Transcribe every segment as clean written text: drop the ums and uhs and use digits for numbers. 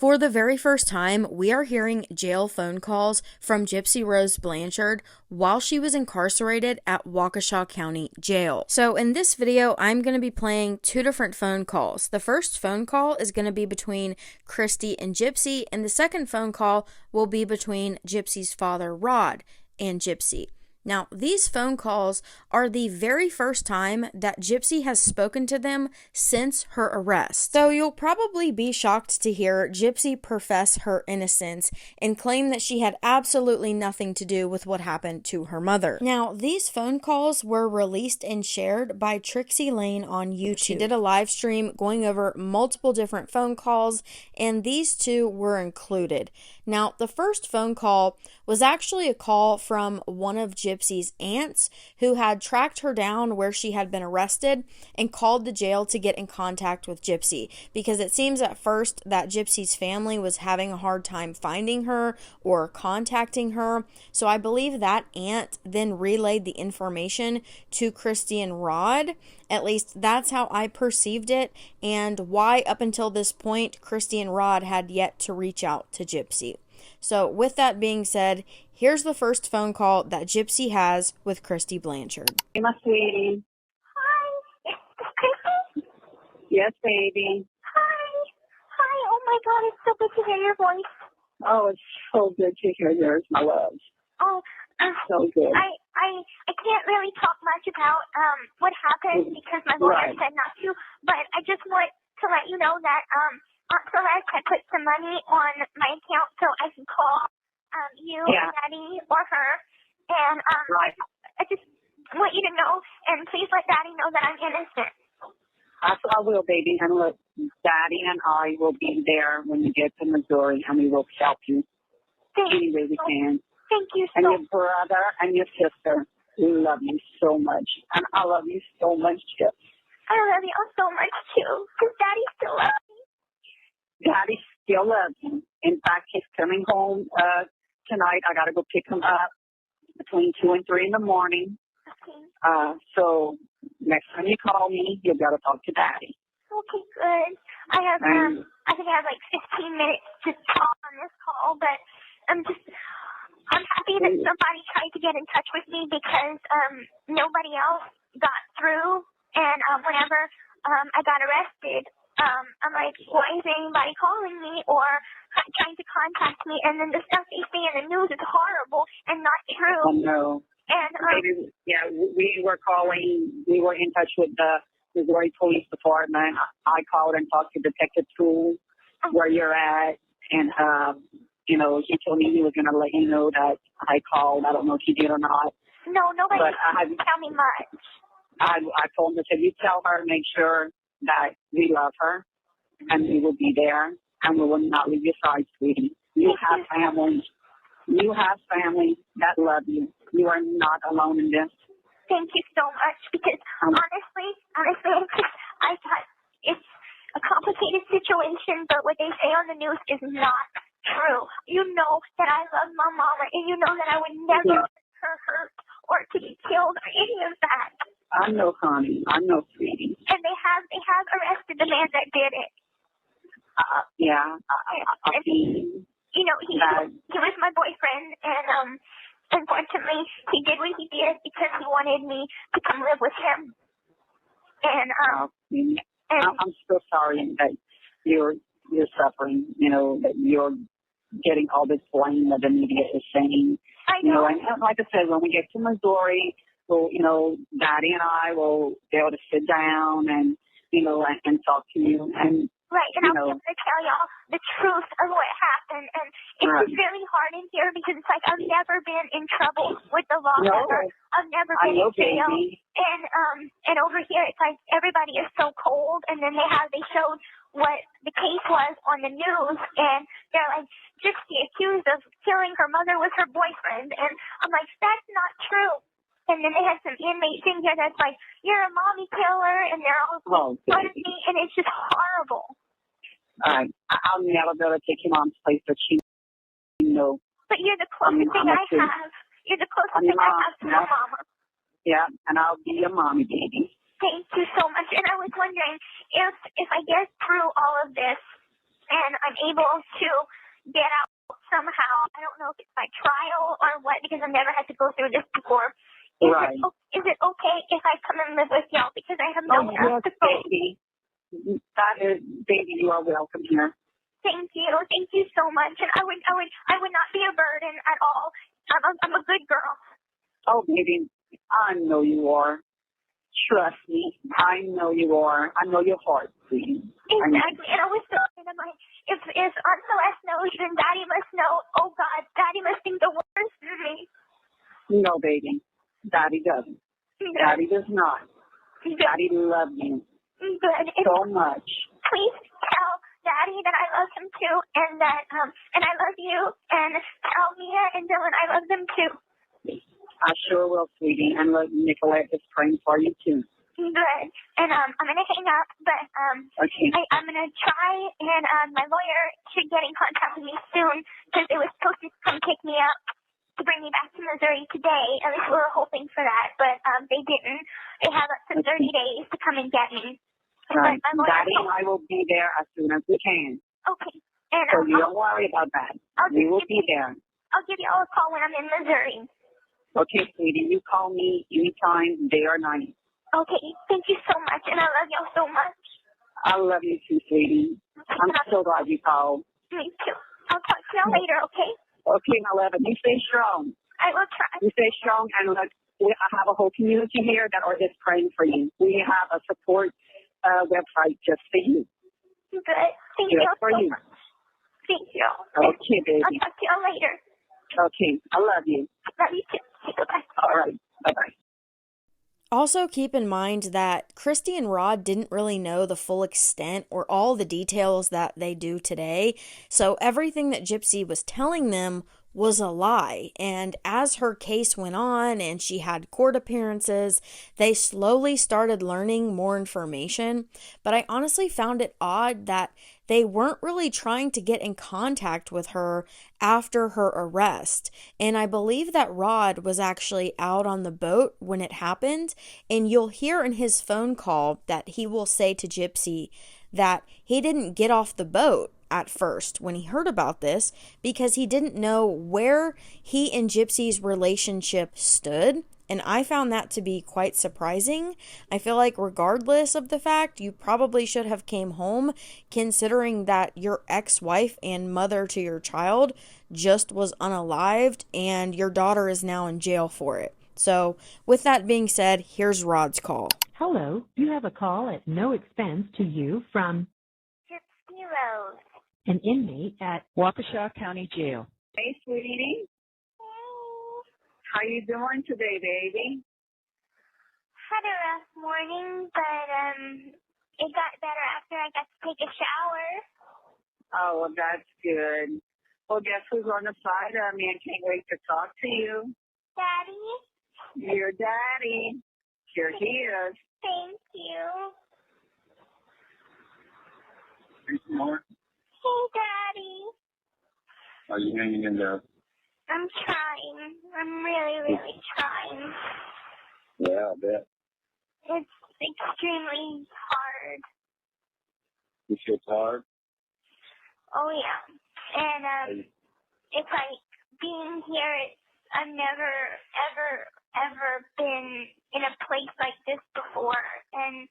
For the very first time, we are hearing jail phone calls from Gypsy Rose Blanchard while she was incarcerated at Waukesha County Jail. So in this video, I'm going to be playing two different phone calls. The first phone call is going to be between Kristy and Gypsy, and the second phone call will be between Gypsy's father, Rod, and Gypsy. Now, these phone calls are the very first time that Gypsy has spoken to them since her arrest. So you'll probably be shocked to hear Gypsy profess her innocence and claim that she had absolutely nothing to do with what happened to her mother. Now, these phone calls were released and shared by Trixie Lane on YouTube. She did a live stream going over multiple different phone calls, and these two were included. Now, the first phone call was actually a call from one of Gypsy's aunts who had tracked her down where she had been arrested and called the jail to get in contact with Gypsy, because it seems at first that Gypsy's family was having a hard time finding her or contacting her. So I believe that aunt then relayed the information to Kristy and Rod. At least that's how I perceived it, and why up until this point Kristy and Rod had yet to reach out to Gypsy. So with that being said, here's the first phone call that Gypsy has with Kristy Blanchard. Hey, my sweetie. Hi, it's Kristy. Yes, baby. Hi. Oh my God, it's so good to hear your voice. Oh, it's so good to hear yours, my love. Oh, So good. I can't really talk much about what happened because my lawyer said not to, but I just want to let you know that Aunt Celeste had put some money on my account so I can call you and Daddy or her, and I just want you to know, and please let Daddy know that I'm innocent. I will, baby. And look, Daddy and I will be there when you get to Missouri, and we will help you any way we can. Thank you so much. And your brother and your sister, we love you so much. And I love you so much, Chip. I love you all so much, too, because Daddy still loves me. Daddy still loves you. In fact, he's coming home tonight. I got to go pick him up between 2 and 3 in the morning. Okay. So next time you call me, you've got to talk to Daddy. Okay, good. I think I have like 15 minutes to talk on this call, but I'm happy that somebody tried to get in touch with me because nobody else got through. And whenever I got arrested, I'm like, why is anybody calling me or trying to contact me? And then the stuff they say in the news is horrible and not true. Oh, no. And we were in touch with the Missouri Police Department. I called and talked to Detective Toole where you're at, and he told me he was going to let you know that I called. I don't know if he did or not. No, nobody didn't tell me much. I told him, I said, you tell her, make sure that we love her, and we will be there, and we will not leave your side, sweetie. You have family. You have family that love you. You are not alone in this. Thank you so much, because honestly, I thought it's a complicated situation, but what they say on the news is not true. You know that I love my mama, and you know that I would never let her hurt or to be killed or any of that. I know, honey. I know, sweetie. And they have arrested the man that did it. He was my boyfriend, and unfortunately, he did what he did because he wanted me to come live with him. And I'm so sorry that you're suffering. That you're getting all this blame that the media is saying. I know. And like I said, when we get to Missouri, well, Daddy and I will be able to sit down and talk to you. And right, and I'll be able to tell y'all the truth of what happened. And it's really hard in here because it's like I've never been in trouble with the law ever. I've never been in jail. Baby. And over here it's like everybody is so cold, and then they showed what the case was on the news, and they're like, Gypsy accused of killing her mother with her boyfriend, and I'm like, that's not true. And then they had some inmates in here that's like, you're a mommy killer, and they're all fun of me, and it's just horrible. I'll never be able to take your mom's place, but But you're the closest thing I have. You're the closest thing I have to my mama. Yeah, and I'll be your mommy, baby. Thank you so much. And I was wondering if I get through all of this, and I'm able to get out somehow. I don't know if it's by trial or what, because I've never had to go through this before. Is it okay if I come and live with y'all, because I have no one else to go? Baby. Baby, you are welcome here. Thank you so much, and I would not be a burden at all. I'm a good girl. Oh, baby, I know you are. Trust me, I know you are. I know your heart, please. Exactly, and I was thinking, I'm like, if Aunt Celeste knows, then Daddy must know. Oh God, Daddy must think the worst of me. No, baby, Daddy doesn't. Good. Daddy does not. Good. Daddy loves you so much. Please tell Daddy that I love him too, and that and I love you, and tell Mia and Dylan I love them too. I sure will, sweetie. And look, Nicolette is praying for you too. Good. And I'm gonna hang up, but okay. I'm gonna try, and my lawyer should get in contact with me soon, because it was supposed to come pick me up to bring me back to Missouri today. At least we were hoping for that, but they didn't. They have up to 30 days to come and get me. Right. Daddy and I will be there as soon as we can. Okay. And so you don't worry about that. We will be there. I'll give you all a call when I'm in Missouri. Okay, sweetie. You call me anytime, day or night. Okay. Thank you so much, and I love y'all so much. I love you too, sweetie. I'm so glad you called. Me too. I'll talk to y'all later, okay? Okay, my love. You stay strong. I will try. You stay strong, and look, I have a whole community here that are just praying for you. We have a support website just for you. Good. Thank you for so you. much. Thank you. Okay, baby. I'll talk to y'all later. Okay. I love you. Love you too. Goodbye. All right. Bye-bye. Also, keep in mind that Kristy and Rod didn't really know the full extent or all the details that they do today, so everything that Gypsy was telling them was a lie. And as her case went on and she had court appearances, they slowly started learning more information. But I honestly found it odd that they weren't really trying to get in contact with her after her arrest. And I believe that Rod was actually out on the boat when it happened. And you'll hear in his phone call that he will say to Gypsy that he didn't get off the boat at first when he heard about this because he didn't know where he and Gypsy's relationship stood. And I found that to be quite surprising. I feel like regardless of the fact, you probably should have came home, considering that your ex-wife and mother to your child just was unalived and your daughter is now in jail for it. So with that being said, here's Rod's call. Hello, you have a call at no expense to you from Gypsy Rose, an inmate at Waukesha County Jail. Hey, sweetie. How you doing today, baby? Had a rough morning, but it got better after I got to take a shower. Oh, well, that's good. Well, guess who's on the side of me? I can't wait to talk to you. Daddy? Your daddy. Here he is. Thank you. Hey, Mark. Hey, Daddy. Are you hanging in there? I'm trying. I'm really, really trying. Yeah, I bet. It's extremely hard. You feel tired? Oh, yeah. And it's like being here, I've never, ever been in a place like this before. And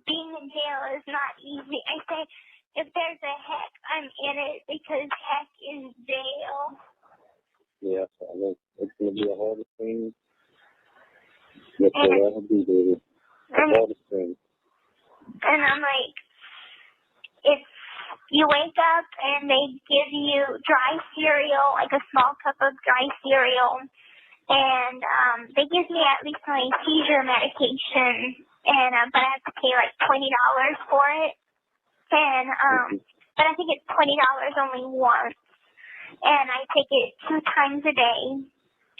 being in jail is not easy. I say, if there's a heck, I'm in it because heck is jail. Yeah, I think it's going to be a hardest thing. Yes, that'll be, baby. The hardest thing. And I'm like, if you wake up and they give you dry cereal, like a small cup of dry cereal, and they give me at least my seizure medication, and but I have to pay like $20 for it. And but I think it's $20 only once. And I take it 2 times a day.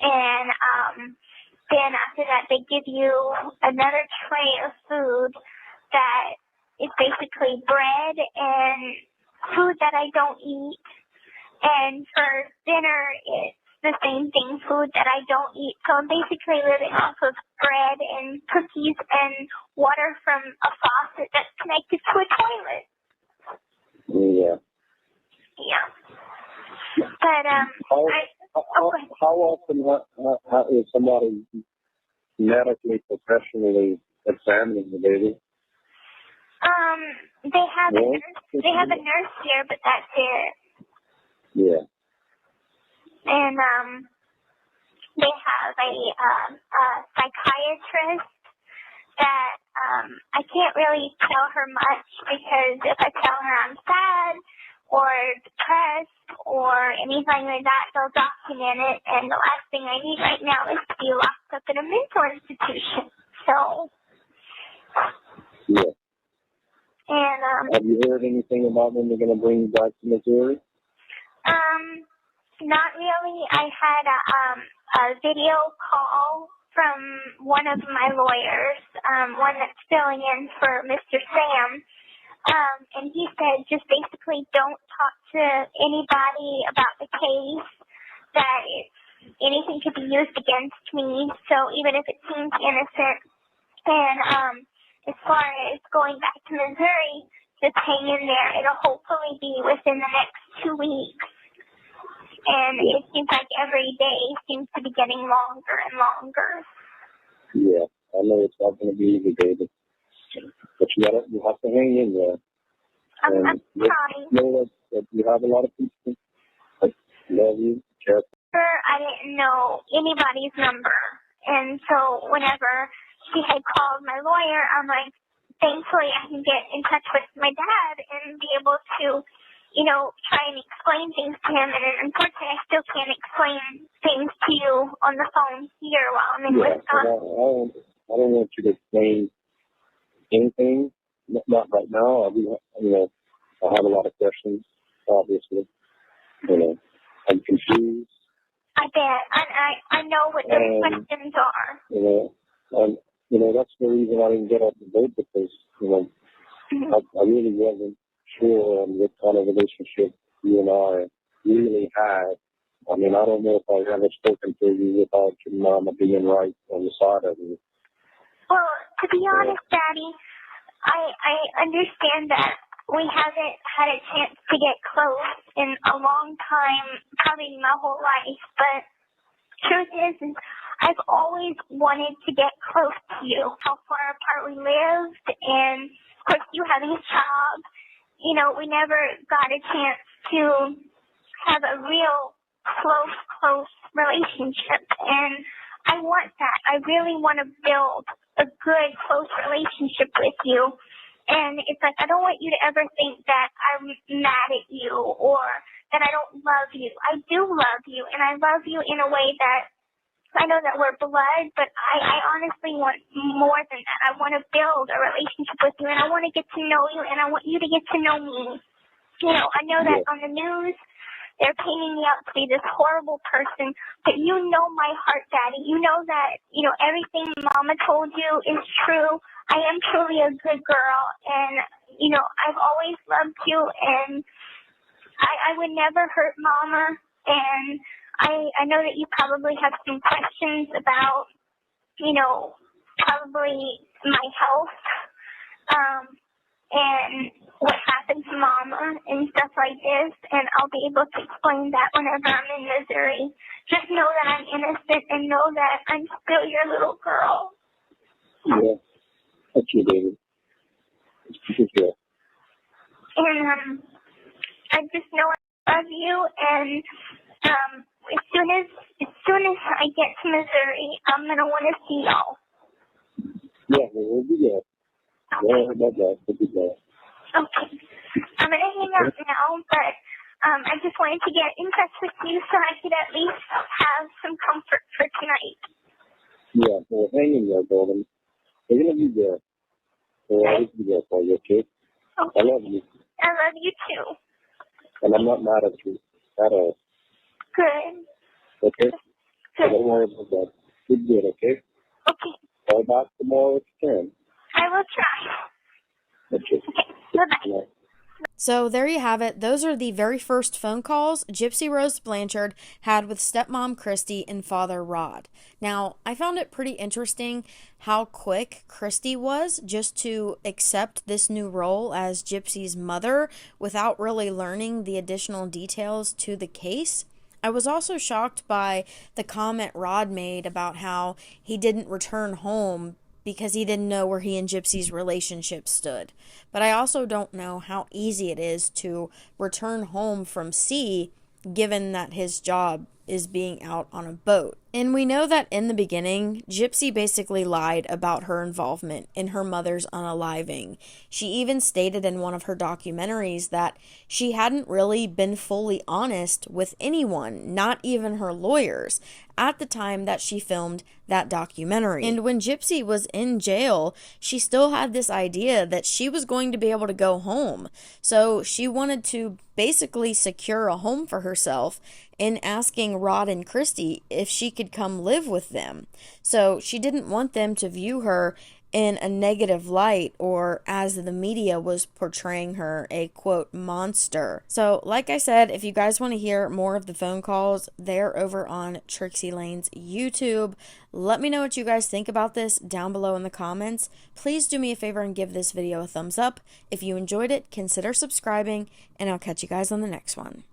And then after that, they give you another tray of food that is basically bread and food that I don't eat. And for dinner, it's the same thing, food that I don't eat. So I'm basically living off of bread and cookies and water from a faucet that's connected to a toilet. Yeah. Yeah. But, how often is somebody medically, professionally examining the baby? They have a nurse here, but that's it. Yeah. And, they have a psychiatrist that, I can't really tell her much because if I tell her I'm sad or depressed or anything like that, they'll document it, and the last thing I need right now is to be locked up in a mental institution. So, yeah. And have you heard anything about when they're going to bring you back to Missouri? Not really. I had a video call from one of my lawyers, one that's filling in for Mr. Sam, and he said just basically don't talk to anybody about the case, that anything could be used against me, so even if it seems innocent. And as far as going back to Missouri, just hang in there. It'll hopefully be within the next 2 weeks. And it seems like every day seems to be getting longer and longer. Yeah, I know it's not going to be easy, baby. But you have to hang in there. I'm trying. Know that you have a lot of people that love you, care for you. I didn't know anybody's number. And so whenever she had called my lawyer, I'm like, thankfully I can get in touch with my dad and be able to, try and explain things to him. And unfortunately, I still can't explain things to you on the phone here while I'm in Wisconsin. I don't want you to explain anything. Not right now. I have a lot of questions, obviously. I'm confused. I bet. I know what those questions are. That's the reason I didn't get off the boat, because, I really wasn't sure on what kind of relationship you and I really had. I mean, I don't know if I've ever spoken to you without your mama being right on the side of you. Well, to be honest, Daddy, I understand that we haven't had a chance to get close in a long time, probably my whole life, but truth is I've always wanted to get close to you. How far apart we lived, and of course you having a job, we never got a chance to have a real close relationship, and I want that. I really want to build a good, close relationship with you. And it's like, I don't want you to ever think that I'm mad at you or that I don't love you. I do love you, and I love you in a way that I know that we're blood, but I honestly want more than that. I want to build a relationship with you, and I want to get to know you, and I want you to get to know me. I know that on the news, they're painting me out to be this horrible person, but you know my heart, Daddy. You know that, everything Mama told you is true. I am truly a good girl, and, I've always loved you, and I would never hurt Mama, and I know that you probably have some questions about, probably my health, and what happened to Mama and stuff like this, and I'll be able to explain that whenever I'm in Missouri. Just know that I'm innocent and know that I'm still your little girl. Yeah, that's you, baby. It's good. And I just know I love you, and as soon as I get to Missouri, I'm gonna want to see y'all. Yeah, we'll be there. Yeah, about that. We'll be there. Okay. I'm gonna hang up now, but I just wanted to get in touch with you so I could at least have some comfort for tonight. Yeah, well, hang in there, darling. We're gonna be there. We'll always be there for you, okay? Okay. I love you. I love you too. And I'm not mad at you at all. Good. Okay? Good. So don't worry about that. You're good, okay? Okay. Call back tomorrow if you can. I will try. Okay. Okay. Bye-bye. Bye. So there you have it. Those are the very first phone calls Gypsy Rose Blanchard had with stepmom Kristy and father Rod. Now, I found it pretty interesting how quick Kristy was just to accept this new role as Gypsy's mother without really learning the additional details to the case. I was also shocked by the comment Rod made about how he didn't return home because he didn't know where he and Gypsy's relationship stood. But I also don't know how easy it is to return home from sea given that his job is being out on a boat. And we know that in the beginning, Gypsy basically lied about her involvement in her mother's unaliving. She even stated in one of her documentaries that she hadn't really been fully honest with anyone, not even her lawyers, at the time that she filmed that documentary. And when Gypsy was in jail, she still had this idea that she was going to be able to go home. So she wanted to basically secure a home for herself in asking Rod and Kristy if she could come live with them. So she didn't want them to view her in a negative light, or as the media was portraying her, a quote monster. So like I said, if you guys want to hear more of the phone calls, they're over on Trixie Lane's YouTube. Let me know what you guys think about this down below in the comments. Please do me a favor and give this video a thumbs up. If you enjoyed it, consider subscribing, and I'll catch you guys on the next one.